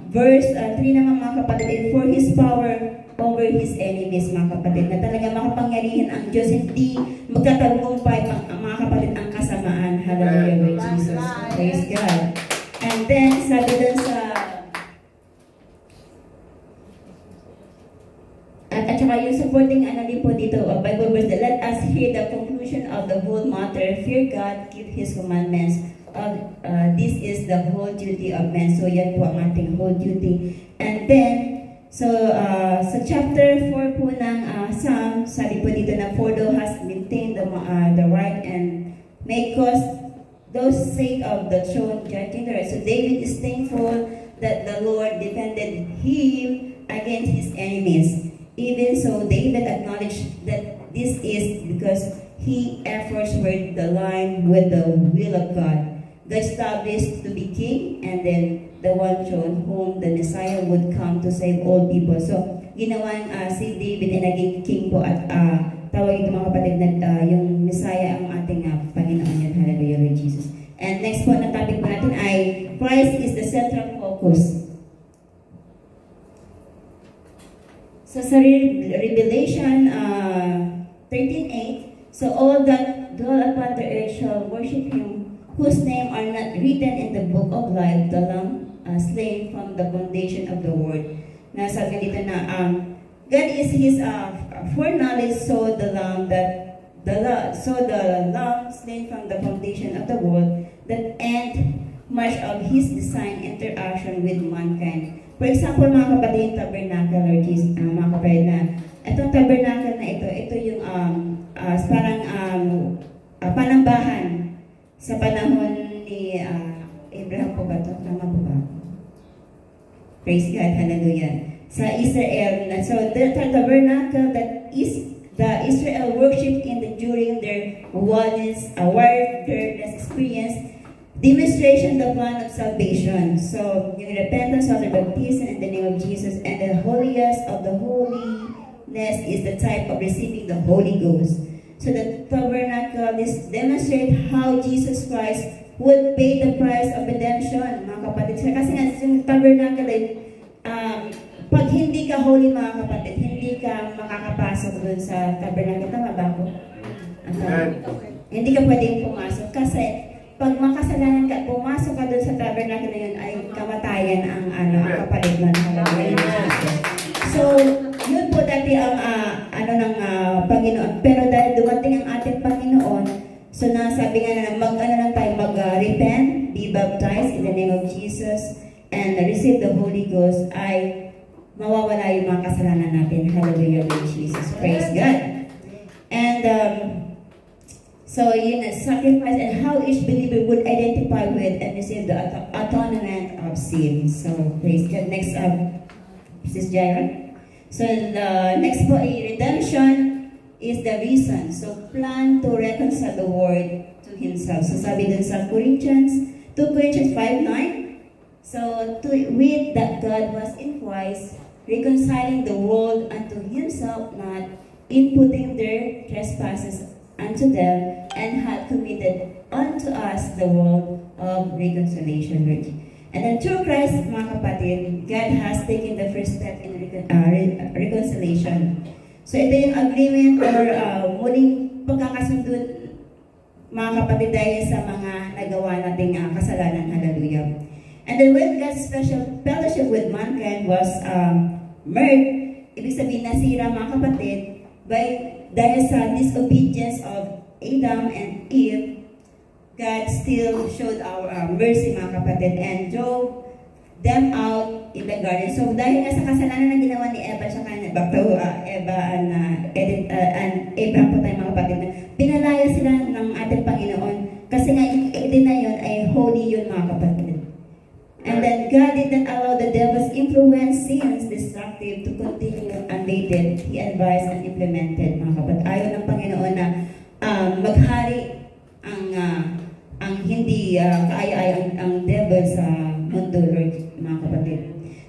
verse 3 naman, mga kapatid, and for His power over His enemies, mga kapatid, na talaga makapangyarihan ang Diyos, hindi magtatagumpay mga kapatid ang kasamaan, hallelujah, with Jesus. Praise God. And then, sabi dun sa at saka yung supporting din po dito, Bible verse, let us hear the conclusion of the whole matter. Fear God, keep His commandments. This is the whole duty of man. So yan po ang ating whole duty. And then, so sa chapter 4 po ng Psalm, sabi po dito na for thou hast maintained the right and may cause those sake of the throne judging the right. So David is thankful that the Lord defended him against his enemies. Even so, David acknowledged that this is because he efforts were the line with the will of God. God established to be king, and then the one through whom the Messiah would come to save all people. So, ginawan si David ay naging king po at tawag ito mga kapatid na yung Messiah ang ating Panginoon yan. Hallelujah, Lord Jesus. And next po na topic po natin ay Christ is the central focus. So sa Revelation 13:8, so all that dwell upon the earth shall worship Him, whose name are not written in the book of life, the Lamb slain from the foundation of the world. Nasabi dito na God is His foreknowledge, so the Lamb slain from the foundation of the world, that end much of His design interaction with mankind. For example, mga kapatid, tabernacle or Jesus, mga kapatid na, itong tabernacle na ito yung parang panambahan sa panahon ni Abraham po ba ito? Tama po ba? Praise God, hallelujah. Sa Israel, so the tabernacle that is the Israel worshipped during their wilderness experience, demonstration the plan of salvation. So, yung repentance of the baptism in the name of Jesus and the holiest of the holiness is the type of receiving the Holy Ghost. So, the tabernacle is demonstrate how Jesus Christ would pay the price of redemption, mga kapatid. Kasi nga, yung tabernacle ay, pag hindi ka holy, mga kapatid, hindi ka makakapasok dun sa tabernacle. Tama ba ko? Hindi ka pwedeng pumasok kasi pag makasalanan ka, pumasok ka doon sa tabernacle na yun, ay kamatayan ang kapalit nun. So, yun po dati ang ng Panginoon. Pero dahil dumating ang ating Panginoon, so nasabi nga na mag-repent, be baptized in the name of Jesus, and receive the Holy Ghost, ay mawawala yung mga kasalanan natin. Hallelujah, Lord Jesus. Praise God. And, so, yun, sacrifice and how each believer would identify with and receive the atonement of sin. So, praise God. Next up, Sis Jaira. So, the next po, redemption is the reason. So, plan to reconcile the world to Himself. So, sabi dun sa 2 Corinthians 5:9. So, to wit that God was in Christ, reconciling the world unto Himself, not inputting their trespasses unto them, and had committed unto us the word of reconciliation. And then through Christ, mga kapatid, God has taken the first step in reconciliation. So ito yung agreement or muling pagkakasundo mga kapatid, dahil sa mga nagawa nating kasalanan. Hallelujah. And then when God's special fellowship with mankind was merged, ibig sabihin nasira, mga kapatid, dahil sa disobedience of Adam and Eve, God still showed our mercy, mga kapatid, and drove them out in the garden. So dahil nga sa kasalanan na ginawa ni Eva at Eva and Abraham po tayo, mga kapatid, pinalaya sila ng ating Panginoon kasi nga yung Eden na yun ay holy yun, mga kapatid. And then God did not allow the devil's influence, since destructive, to continue unabated. He advised and implemented, mga kapatid. Ayaw ng Panginoon na maghari ang hindi kaaya-aya ang devil sa mundo, Lord, mga kapatid.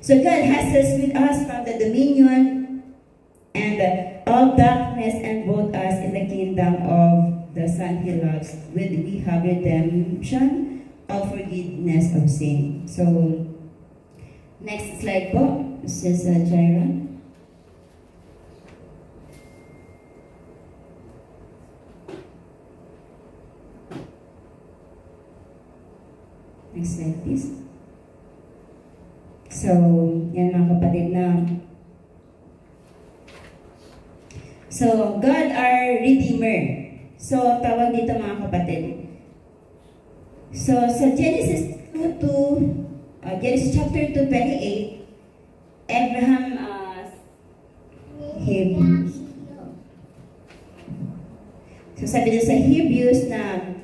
So God has rescued us from the dominion and of darkness and brought us in the kingdom of the Son He loves. With we have redemption of forgiveness of sin. So, next slide po. This is Jaira. Next slide, please. So, yan, mga kapatid, na so, God our Redeemer. So, tawag dito, mga kapatid. So, sa Genesis chapter 2:28, Abraham so sabi dito sa Hebrews na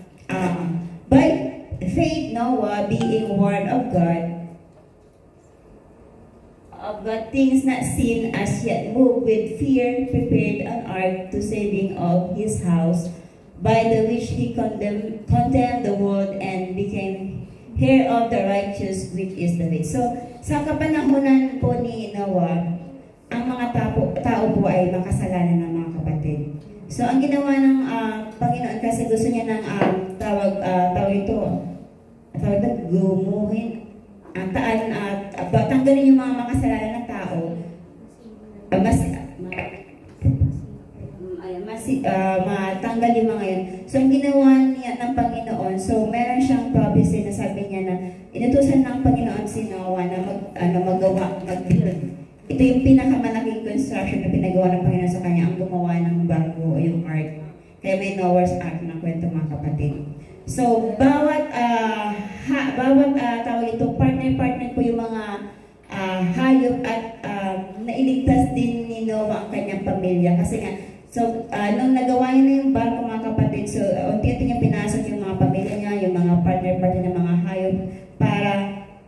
by faith Noah, being warned of God, things not seen as yet, moved with fear, prepared an ark to saving of his house, by the which he condemned the world and became heir of the righteous, which is the faith. So, sa kapanahunan po ni Noah, ang mga tao po ay makasalanan ng mga kapatid. So, ang ginawa ng Panginoon, kasi gusto niya ng gumuhin, tanggalin yung mga makasalanan ng tao, matanggal yung mga yun. So, ang ginawa niya ng Panginoon, so meron siyang prophecy na sabi niya na inutusan ng Panginoon si Noah na mag-build. Ito yung pinakamalaking construction na pinagawa ng Panginoon sa kanya, ang gumawa ng barko o yung ark. Kaya may Noah's Ark ng kwento, mga kapatid. So, bawat tawag ito, partner po yung mga hayop at nailigtas din ni Noah ang kanyang pamilya. Kasi nga, so, nung nagawa niya na yung barko, mga kapatid, so, unti-unti niya pinasok yung mga pamilya niya, yung mga partner ng mga hayop, para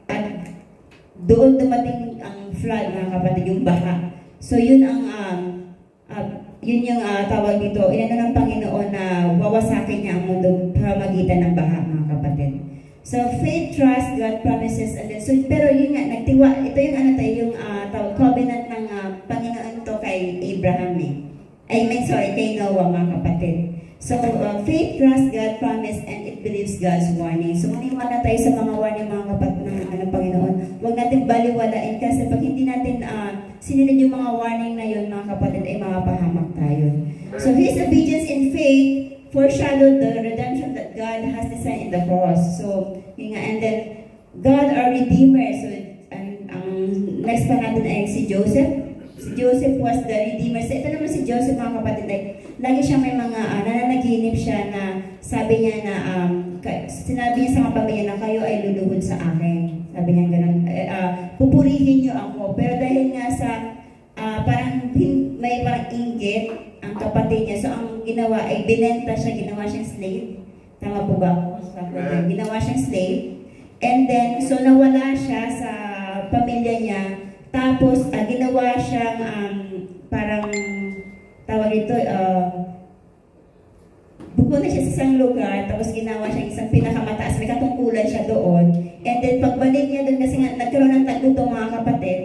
at doon dumating ang flood, mga kapatid, yung baha. So, yun ang, yun yung tawag dito, inano ng Panginoon na wawasakin niya ang mundo pamamagitan ng baha, mga kapatid. So, faith, trust, God promises, and then, so, pero yun nga, ito yung tawag, covenant ng Panginoon to kay Abraham kay Noah, mga kapatid. So, faith, trust, God promise, and it believes God's warning. So, maniwala tayo sa mga warning, mga kapatid ng Panginoon. Huwag natin baliwalain kasi pag hindi natin sinunod yung mga warning na yun, mga kapatid, ay mapapahamak tayo. So, His obedience in faith foreshadowed the redemption that God has designed in the cross. So, yun nga, and then, God our Redeemer. So, ang next pa natin ay si Joseph. Si Joseph was the Redeemer. So, ito naman si Joseph, mga kapatid, lagi siya may mga nananaginip siya na sabi niya na, sinabi niya sa mga pamilya na kayo ay luluhod sa akin. Sabi niya gano'n, pupurihin niyo ako. Pero dahil nga sa, may parang inggit ang kapatid niya. So, ang ginawa ay binenta siya, ginawa siyang slave. Tama po ba ako? Ginawa siyang slave. And then, so nawala siya sa pamilya niya. Tapos, ginawa siyang parang, tawag ito, buko na siya sa isang lugar, tapos ginawa siyang isang pinakamataas, may katungkulan siya doon. And then, pagbalik niya doon, kasi nga, nagkaroon ng tagluto, mga kapatid,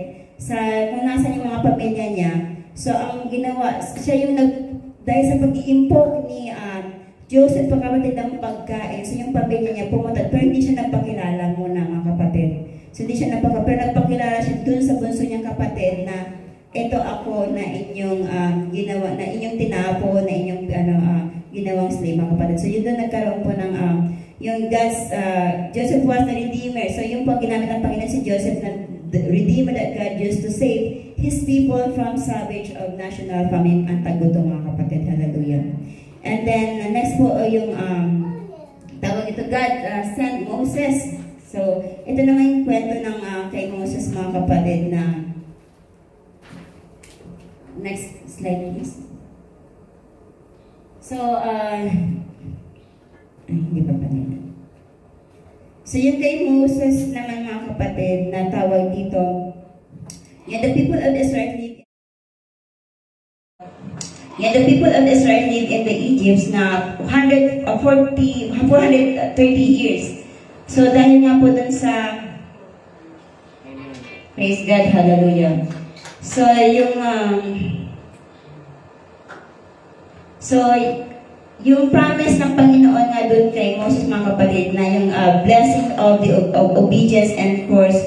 kung nasan yung mga pamilya niya. So, ang ginawa, siya yung dahil sa pag-i-impok ni Joseph, kapatid, ng pagkain, so yung pamilya niya pumunta, pero hindi siya nagpakilala muna, mga kapatid. So, hindi siya pero nagpakilala siya dun sa bunso niyang kapatid na ito ako na inyong ginawa, na inyong tinapo, na inyong ginawang slave, mga kapatid. So yun doon nagkaroon po ng yung God's, Joseph was the redeemer. So yun po ginamit ng Panginoon si Joseph na the redeemer that God used to save His people from savage of national famine ang tagutom, mga kapatid. Hallelujah. And then next po yung tawag ito, God sent Moses. So ito naman yung kwento ng kay Moses, mga kapatid, na next slide please. So hindi pa pala. So yung kay Moses naman, mga kapatid, na tawag dito, the people of Israel live in the Egypt na 430 years. So dahil nga po dun sa praise God, hallelujah. So yung promise ng Panginoon nga doon kay Moses, mga kapatid, na yung blessing of the obedience and course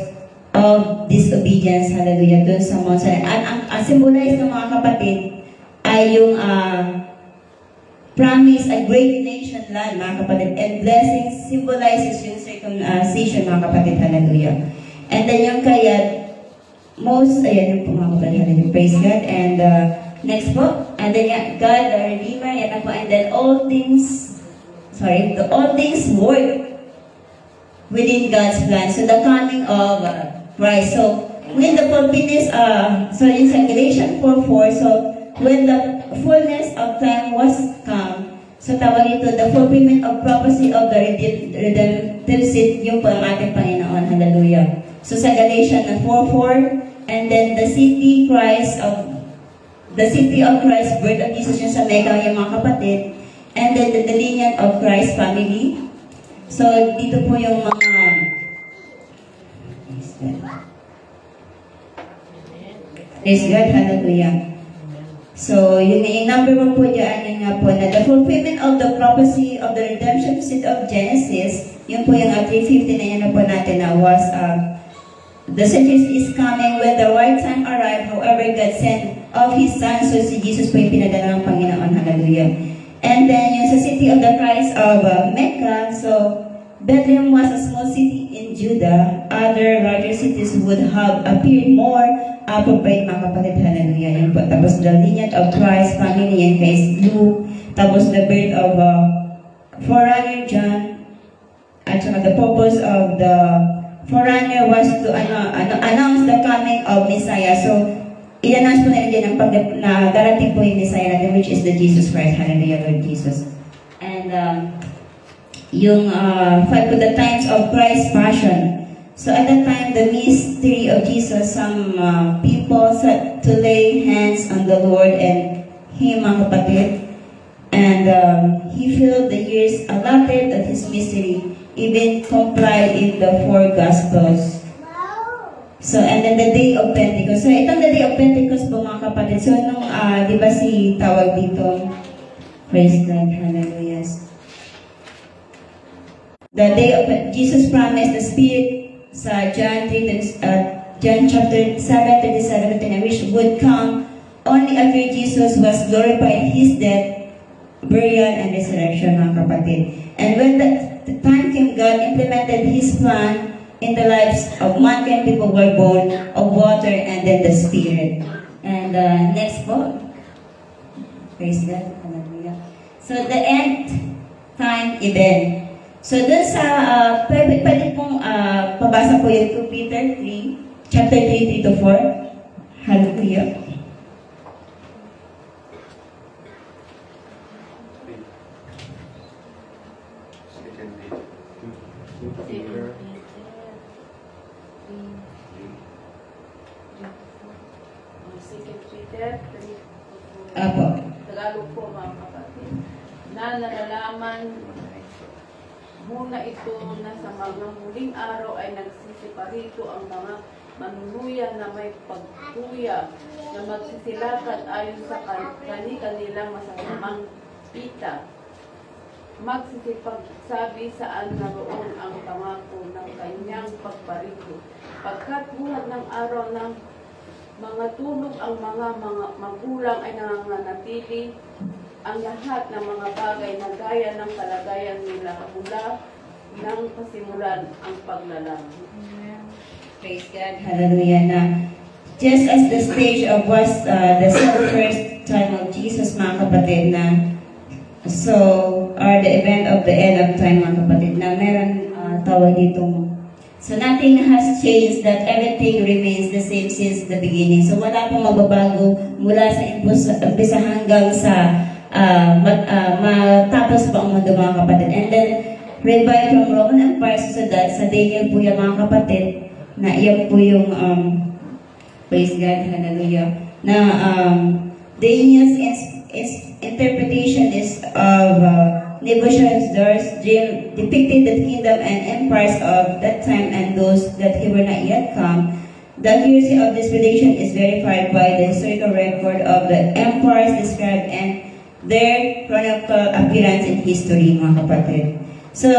of disobedience, hallelujah, doon sa Mount Sinai. Ang symbolize ng mga kapatid ay yung promise, a great nation land, mga kapatid, and blessing symbolizes yung circumcision, mga kapatid, hallelujah. And then yung kaya ayan yung po, mga kapatid, hallelujah, praise God. And next po, and then God, the Redeemer, yan po, and then all things work within God's plan. So the coming of Christ. So when the fulfillment, in Galatians 4:4, so when the fullness of time was come, so tawag ito, the fulfillment of prophecy of the redemptive seed, yung po ang ating Panginoon, hallelujah. So sa Galatians 4:4, and then the city of Christ, birth of Jesus yung sa Mecca, yung mga kapatid, and then the lineage of Christ family. So dito po yung mga praise God, hallelujah. So yung number 1 po dyan, yun nga po, na the fulfillment of the prophecy of the redemption seed of Genesis, yun po yung 3:50 na yun na po natin na was the centuries is coming when the right time arrived. However, God sent of His Son. So si Jesus po yung pinadala ng Panginoon. Hallelujah. And then yung sa city of the Christ of Mecca. So Bethlehem was a small city in Judah. Other larger cities would have appeared more appropriate, mga kapatid. Hallelujah. Yun po. Tapos the lineage of Christ family and case Luke. Tapos the birth of forerunner John. At saka the purpose of the forerunner was to announce the coming of Messiah. So, i-announce po na rin na darating po yung Messiah natin, which is the Jesus Christ. Hallelujah, Lord Jesus. And yung 5 to the times of Christ's passion. So, at that time, the mystery of Jesus, some people set to lay hands on the Lord and Him, mga kapatid. And He filled the years allotted of His mystery, even complied in the 4 Gospels. So, and then the day of Pentecost. So, itong the day of Pentecost po, mga kapatid. So, nung, di ba si tawag dito? Praise God, hallelujah. The day of Jesus promised the Spirit sa John chapter 7:37, which would come only after Jesus was glorified, His death, burial, and resurrection, mga kapatid. And when the time came, God implemented His plan in the lives of mankind. People were born of water and then the Spirit. And next po. Praise God. Hallelujah. So the end time event. So dun sa, pwede pong pabasa po yung 2 Peter 3, chapter 3, 3-4. Hallelujah. Apo. Tagalog po, mga kapatid, na nalalaman muna ito na sa mga huling araw ay nagsisiparito ang mga manunuya na may pagtuya na magsisilakan ayon sa kanilang masasamang pita. Magsisipagsabi saan naroon ang pangako ng kanyang pagparito. Pagkat buhat ng araw ng mga tulog ang mga magulang ay nangangatili ang lahat ng mga bagay na gaya ng kalagayan nila mula ng pasimulan ang paglalang. Praise God. Hallelujah. Na just as the stage of was the first time of Jesus, mga kapatid, na so, or the event of the end of time, mga kapatid, na meron tawag dito. So, nothing has changed, that everything remains the same since the beginning. So, wala pong magbabago mula sa umpisa hanggang sa matapos pa ang mundo, mga kapatid. And then, read by from Roman Empire, so sa Daniel po yung mga kapatid, na iyan po yung, praise God, hallelujah, na Daniel's interpretation is of Nebuchadnezzar's dream depicted the kingdom and empires of that time and those that he were not yet come. The accuracy of this prediction is verified by the historical record of the empires described and their chronicle appearance in history, mga kapatid. So,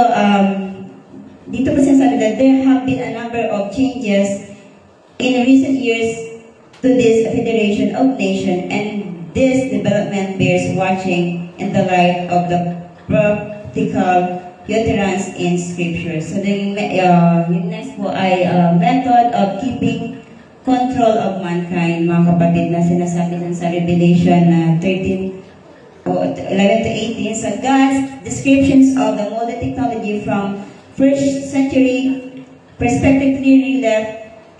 dito po sinasabi that there have been a number of changes in recent years to this Federation of Nations, and this development bears watching in the light of the practical utterance in Scripture. So, yung next po ay method of keeping control of mankind, mga kapatid, na sinasabi nun sa Revelation 11 to 18. So, God's descriptions of the modern technology from first century perspective clearly left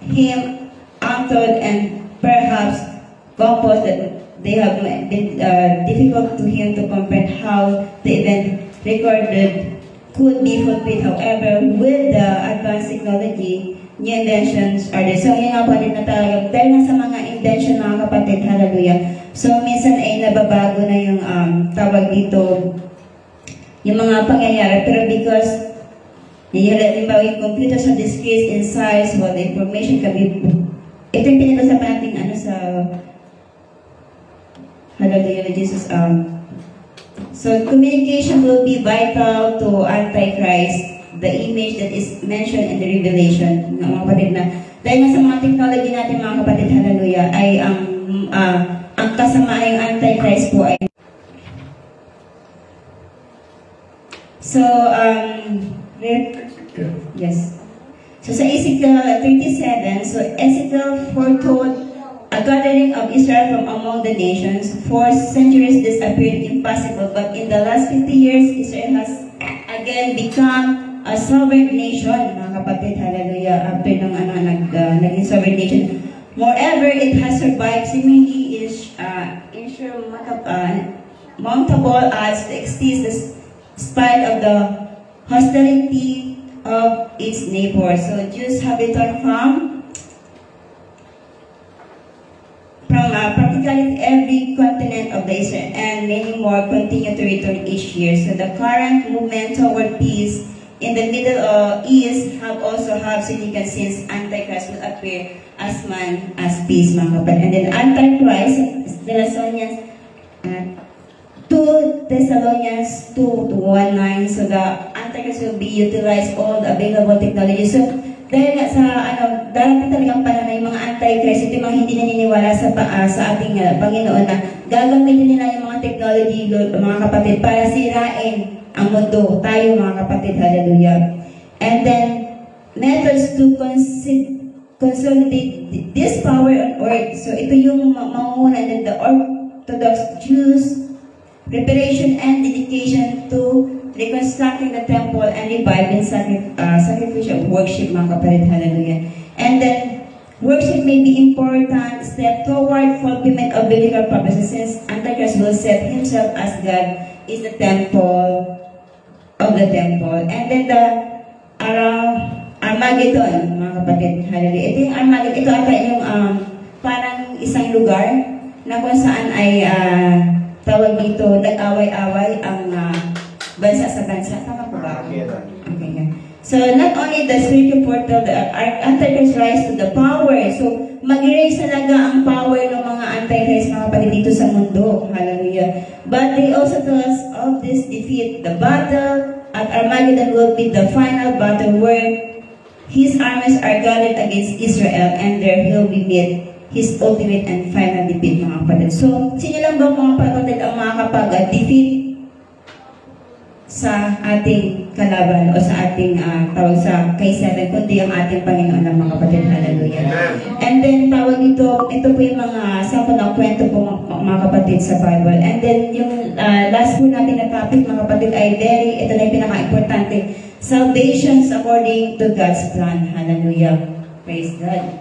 him untold and perhaps composed that they have been difficult to him to comprehend how the event recorded could be fulfilled. However, with the advanced technology, new inventions are there. So, yun nga po rin na talaga. Dahil nga sa mga invention, mga kapatid, hallelujah. So, minsan ay nababago na yung tawag dito, yung mga pangyayari. Pero because, yung computers are discrete in size, while the information can be, ito yung pinag-usapan natin sa hallelujah, Jesus. So communication will be vital to Antichrist, the image that is mentioned in the Revelation, mga kapatid, na dahil nga sa mga technology natin, mga kapatid, hallelujah, ay ang kasamaan yung Antichrist po ay so yes. So sa Ezekiel 37, so Ezekiel foretold a gathering of Israel from among the nations. For centuries this appeared impossible, but in the last 50 years, Israel has again become a sovereign nation, mga kapatid, hallelujah, after nung naging sovereign nation. Moreover, it has survived seemingly insurmountable odds to exist despite of the hostility of its neighbors. So Jews have returned from practically every continent of the Israel, and many more continue to return each year. So the current movement toward peace in the Middle East have also have significance since Antichrist will appear as man as peace, mga kapatid. And then Antichrist, Thessalonians 2 Thessalonians 2:1-9. So the Antichrist will be utilize all the available technology. So dahil nga sa darating talagang panahon na yung mga Antichrist, ito yung mga hindi naniniwala sa ating Panginoon na gagamitin nila yung mga technology, mga kapatid, para sirain ang mundo. Tayo, mga kapatid, hallelujah. And then, methods to consolidate this power on earth. So ito yung mangunguna ng the Orthodox Jews, preparation and dedication to reconstructing the temple and reviving sacrificial worship, mga kapatid, hallelujah. And then, worship may be important step toward fulfillment of biblical purposes, since Antichrist will set himself as God is the temple of the temple. And then the Armageddon, mga kapatid, hallelujah. Ito yung Armageddon, ito ata yung parang isang lugar na kung saan ay tawag dito, nag-away-away ang bansa sa bansa. Tama po ba? Okay. So, not only the spiritual portal, the Antichrist rise to the power. So, mag-raise talaga ang power ng mga Antichrist, mga kapatid, dito sa mundo. Hallelujah. But they also tell us of this defeat. The battle at Armageddon will be the final battle where his armies are gathered against Israel, and there will be made his ultimate and final defeat, mga kapatid. So, sino lang ba, mga kapatid, ang makakapag defeat sa ating kalaban o sa ating tawag sa kaysaran, kundi ang ating Panginoon ng mga kapatid. Hallelujah. And then tawag ito po yung mga sample ng kwento po mga kapatid sa Bible. And then yung last po natin na topic mga kapatid ay ito na yung pinaka-importante, salvations according to God's plan. Hallelujah. Praise God.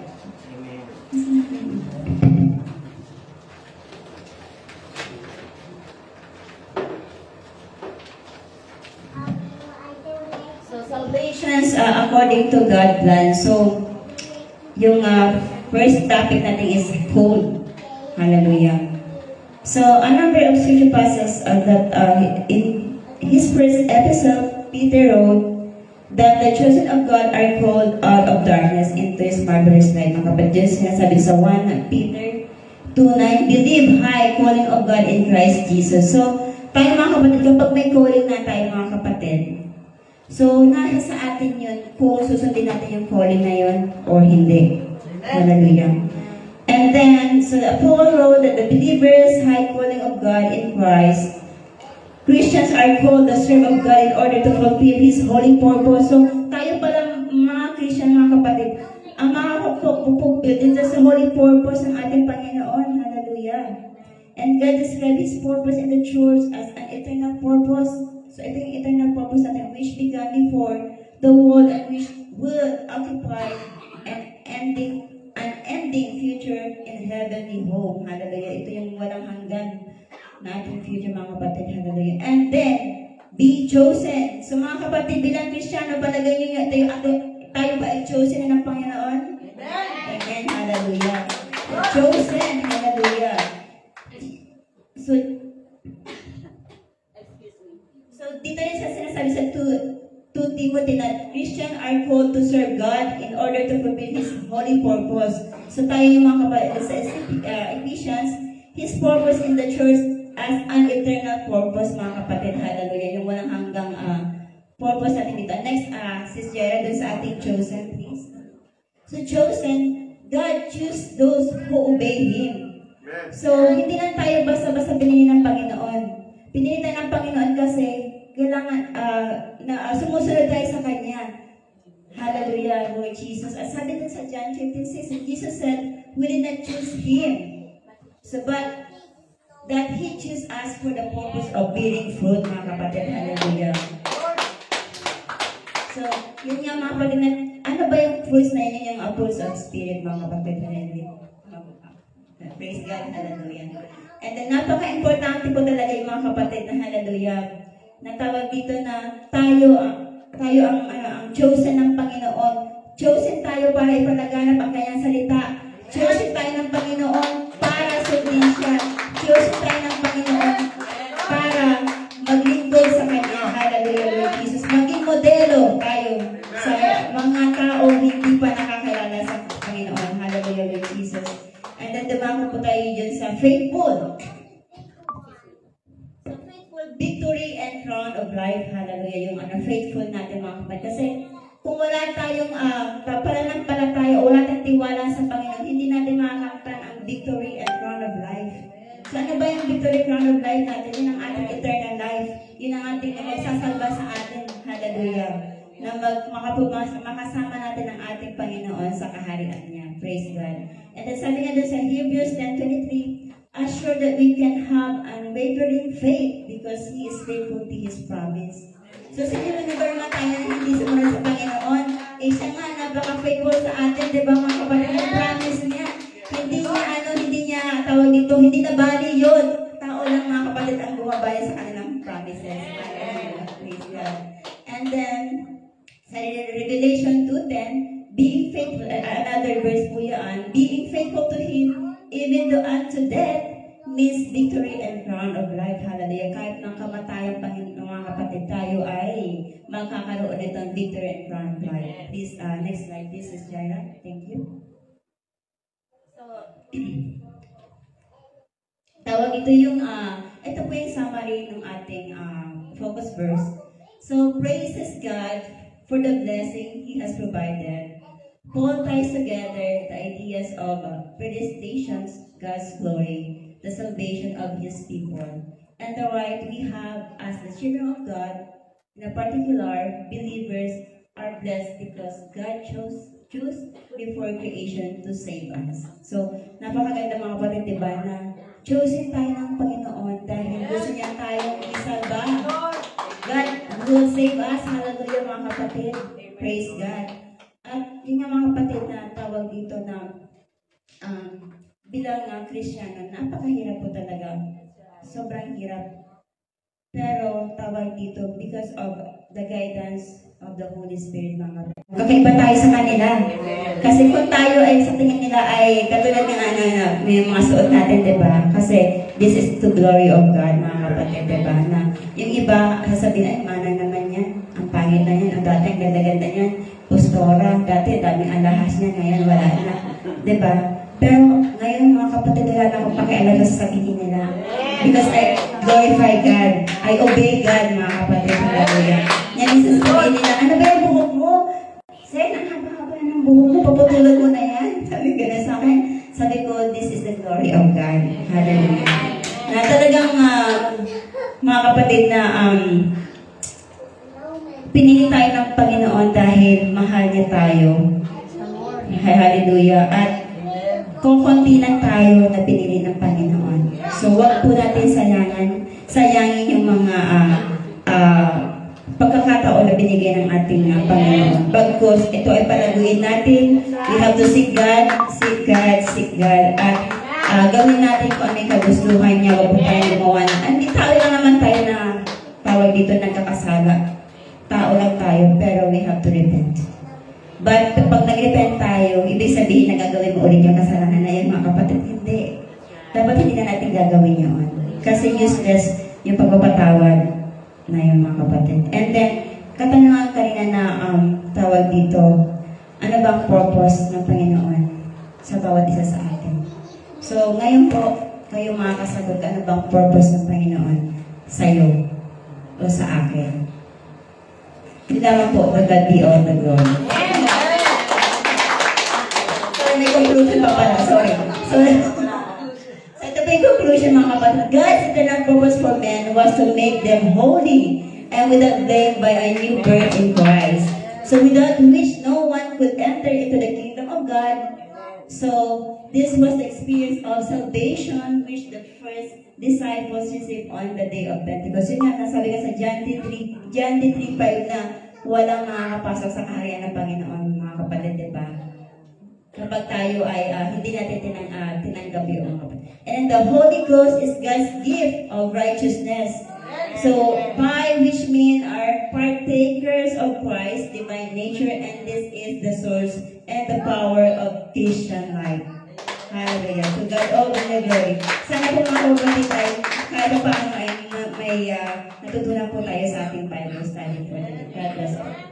Salvations according to God's plan. So, yung first topic natin is hope. Hallelujah. So, a number of scripture passages that in his first episode, Peter wrote that the chosen of God are called out of darkness into His marvelous light. Mga kapatid, sinasabi sa 1 Peter 2:9, believe high calling of God in Christ Jesus. So, tayo mga kapatid, kapag may calling na tayo mga kapatid, so, nasa sa atin yun kung susundin natin yung calling na yun or hindi. Hallelujah. And then, so Paul wrote that the believers' high calling of God in Christ, Christians are called the serve of God in order to fulfill His holy purpose. So, tayo pala mga Christian, mga kapatid, ang mga pupupil din sa holy purpose ng ating Panginoon. Hallelujah. And God described His purpose in the church as an eternal purpose. So, ito yung eternal purpose natin, which began before the world and which will occupy an ending future in heavenly home. Hallelujah. Ito yung walang hanggan na ating future, mga kapatid. Hallelujah. And then, be chosen. So, mga kapatid, bilang Kristiyano, palagay nyo tayo ba ay chosen na ng Panginoon? Amen. Amen. Hallelujah. Chosen. Hallelujah. So, dito rin sa sinasabi sa 2 Timothy na Christians are called to serve God in order to fulfill His holy purpose. So, tayo yung mga kapatid sa Ephesians, His purpose in the church as an eternal purpose, mga kapatid. Hallelujah. Yung walang hanggang purpose natin dito. Next, Sis Jera, dun sa ating chosen, please. So, chosen, God choose those who obey Him. So, hindi lang tayo basta-basta pinili ng Panginoon. Pinili tayo ng Panginoon kasi kailangan sumusunod tayo sa Kanya. Hallelujah, Lord Jesus. At sabi din sa John 15:6, Jesus said, we did not choose Him. So, but that He chose us for the purpose of bearing fruit, mga kapatid. Hallelujah. So, yun nga mga kapatid, ano ba yung fruits na yun? Yung fruits of Spirit, mga kapatid. Hallelujah. Praise God. Hallelujah. And then, napaka-importante po talaga yung mga kapatid na hallelujah. Natawag dito na tayo ang chosen ng Panginoon. Chosen tayo para ipalaganap ang Kanyang salita. Chosen tayo ng Panginoon para sundin siya. Chosen tayo ng Panginoon para maglingkod sa Kanya. Hallelujah, Lord Jesus. Maging modelo tayo sa mga tao hindi pa nakakilala sa Panginoon. Hallelujah, Lord Jesus. And then, dumako po tayo dyan sa faithful. So, faithful, victory and crown of life. Hallelujah. Yung faithful natin mga kapatid. Kasi, kung wala tayong pananampalataya o wala tayong tiwala sa Panginoon, hindi natin makakamtan ang victory and crown of life. So, ano ba yung victory crown of life natin? Yun ang ating eternal life. Yun ang ating magsasalba sa atin. Hallelujah. Na makasama natin ang ating Panginoon sa kaharian niya. Praise God. And then sabi nga doon sa Hebrews 10:23, assure that we can have unwavering faith because He is faithful to His promise. So sa nilunibar nga tayo na hindi sumunod sa Panginoon, siya nga napaka-faithful sa atin, di ba mga kapatid, ang promise niya. Hindi niya tawag dito, hindi na bali yun. Tao lang mga kapatid ang bumabaya sa kanilang promises. Praise God. And then, sa Revelation 2:10, being faithful, another verse po yan, being faithful to Him, even though unto death, means victory and crown of life. Hallelujah. Kahit ng kamatayan, Panginoon, mga kapatid, tayo ay magkakaroon nitong victory and crown of life. Please, next slide, this is Jaira. Thank you. So, tawag ito yung, ito po yung summary ng ating focus verse. So, praises God for the blessing He has provided. Paul ties together the ideas of predestination, God's glory, the salvation of His people, and the right we have as the children of God, in particular, believers are blessed because God chose before creation to save us. So, napakaganda mga kapatid, diba, na chosen tayo ng Panginoon dahil gusto niya tayong isalba. God will save us. Hallelujah mga kapatid. Praise God. At yun nga mga kapatid na tawag dito na bilang Kristiyano, napakahirap po talaga. Sobrang hirap. Pero tawag dito because of the guidance of the Holy Spirit mga kapatid. Kakaiba tayo sa kanila. Kasi kung tayo ay sa tingin nila ay katulad ng may mga suot natin, diba? Kasi this is to glory of God mga kapatid, diba? Na yung iba, sasabihin ay manang naman yan. Ang pangit na yan. Ang dati ang ganda-ganda yan. Pastora, dati daming alahas niya. Ngayon wala na. Diba? Pero ngayon mga kapatid, wala na akong pakialaga sa sabihin nila. Because I glorify God. I obey God mga kapatid. Hallelujah. Yan yung sasabihin nila, ano ba yung buhok mo? Sen, ang haba-haba ng buhok mo, papatulad mo na yan. Sabi ko na sa akin, sabi ko, this is the glory of God. Hallelujah. Na talagang, mga kapatid na, pinili tayo ng Panginoon dahil mahal niya tayo. Hallelujah. At kung konti lang tayo na pinili ng Panginoon. So, wag po natin sayangin yung mga, pagkakataon na binigay ng ating Panginoon. Bagkus, ito ay palaguin natin. We have to seek God, seek God, seek God. At gawin natin kung ano yung kagustuhan niya. Huwag po tayo gumawa na. Hindi tao lang naman tayo na tawag dito nagkakasala. Tao lang tayo, pero we have to repent. But pag nag-repent tayo, ibig sabihin na gagawin mo ulit yung kasalanan na yan, mga kapatid. Hindi. Dapat hindi na natin gagawin yun. Kasi useless yung pagpapatawad na yung mga kapatid. And then, katanungan kanina na tawag dito, ano ba ang purpose ng Panginoon sa bawat isa sa atin? So, ngayon po, kayo makakasagot, ano ba ang purpose ng Panginoon sa'yo o sa akin? Hindi naman po, the God be all the glory. Sorry, may conclusion pa pala. Sorry. So, ito pa yung conclusion mga kapatid. God's eternal purpose for men was to make them holy and without blame by a new birth in Christ. So without which no one could enter into the kingdom of God. So this was the experience of salvation which the first disciples received on the day of Pentecost. Yun nga, nasabi ka sa John 3:5 na walang makakapasok sa kaharian ng Panginoon, mga kapatid, diba? Kapag tayo ay hindi natin tinanggap yung mga kapatid. And the Holy Ghost is God's gift of righteousness. So, by which men are partakers of Christ's divine nature, and this is the source and the power of Christian life. Hallelujah. To God all the glory. Sana po mga kapatid tayo, kahit pa may natutunan po tayo sa ating Bible study. God bless you.